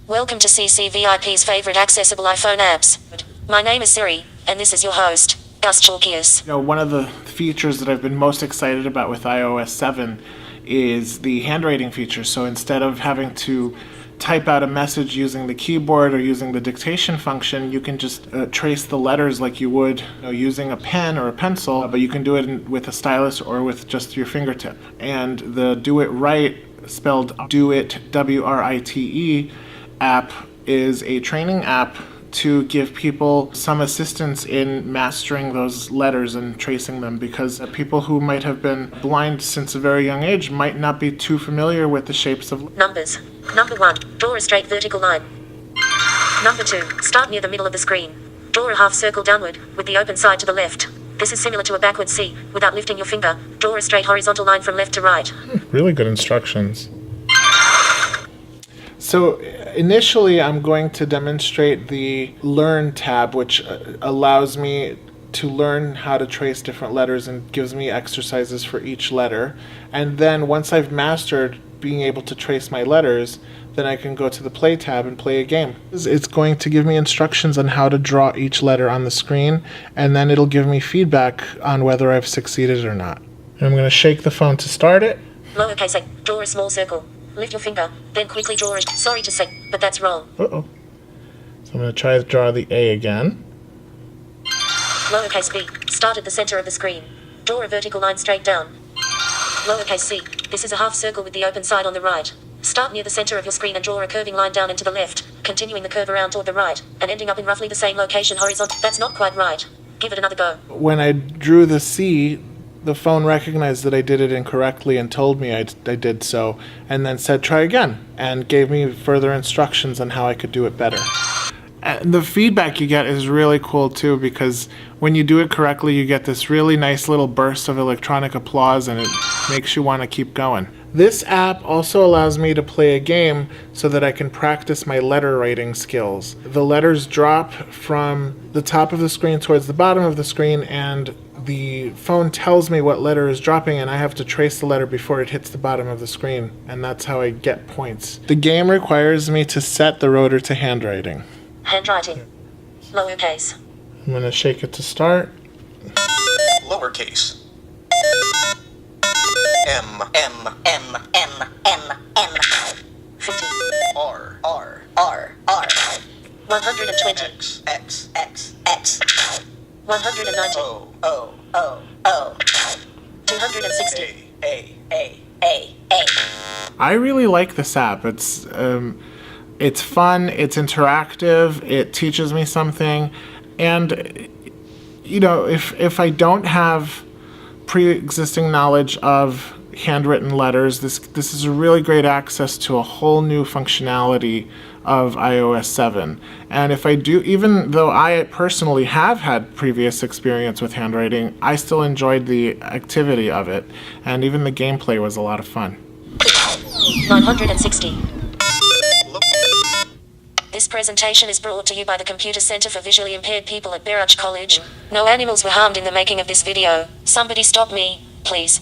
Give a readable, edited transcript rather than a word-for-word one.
Welcome to CCVIP's favorite accessible iPhone apps. My name is Siri, and this is your host, Gus Chalkius. One of the features that I've been most excited about with iOS 7 is the handwriting feature. So instead of having to type out a message using the keyboard or using the dictation function, you can just trace the letters like you would using a pen or a pencil, but you can do it with a stylus or with just your fingertip. And the DoItWrite, spelled DoIt, W-R-I-T-E, app is a training app to give people some assistance in mastering those letters and tracing them, because people who might have been blind since a very young age might not be too familiar with the shapes of numbers. Number 1, draw a straight vertical line. Number 2, start near the middle of the screen. Draw a half circle downward, with the open side to the left. This is similar to a backward C. Without lifting your finger, draw a straight horizontal line from left to right. Really good instructions. So initially I'm going to demonstrate the Learn tab, which allows me to learn how to trace different letters and gives me exercises for each letter. And then once I've mastered being able to trace my letters, then I can go to the Play tab and play a game. It's going to give me instructions on how to draw each letter on the screen, and then it'll give me feedback on whether I've succeeded or not. And I'm going to shake the phone to start it. Lowercase a, draw a small circle. Lift your finger, then quickly draw a... Sorry to say, but that's wrong. Uh-oh. So I'm going to try to draw the A again. Lowercase b, start at the center of the screen. Draw a vertical line straight down. Lowercase c, this is a half circle with the open side on the right. Start near the center of your screen and draw a curving line down and to the left, continuing the curve around toward the right, and ending up in roughly the same location horizontal. That's not quite right. Give it another go. When I drew the C, the phone recognized that I did it incorrectly and told me I did so, and then said try again, and gave me further instructions on how I could do it better. And the feedback you get is really cool too, because when you do it correctly, you get this really nice little burst of electronic applause, and it makes you want to keep going. This app also allows me to play a game so that I can practice my letter writing skills. The letters drop from the top of the screen towards the bottom of the screen, and the phone tells me what letter is dropping, and I have to trace the letter before it hits the bottom of the screen, and that's how I get points. The game requires me to set the rotor to handwriting. Handwriting. Lowercase. I'm going to shake it to start. Lowercase. M. 50. R. 120. X. 190. O. 260. A. I really like this app. It's fun, it's interactive, it teaches me something, and if I don't have pre-existing knowledge of handwritten letters, this is a really great access to a whole new functionality of iOS 7. And if I do, even though I personally have had previous experience with handwriting, I still enjoyed the activity of it, and even the gameplay was a lot of fun. 960. This presentation is brought to you by the Computer Center for Visually Impaired People at Baruch College. No animals were harmed in the making of this video. Somebody stop me, please.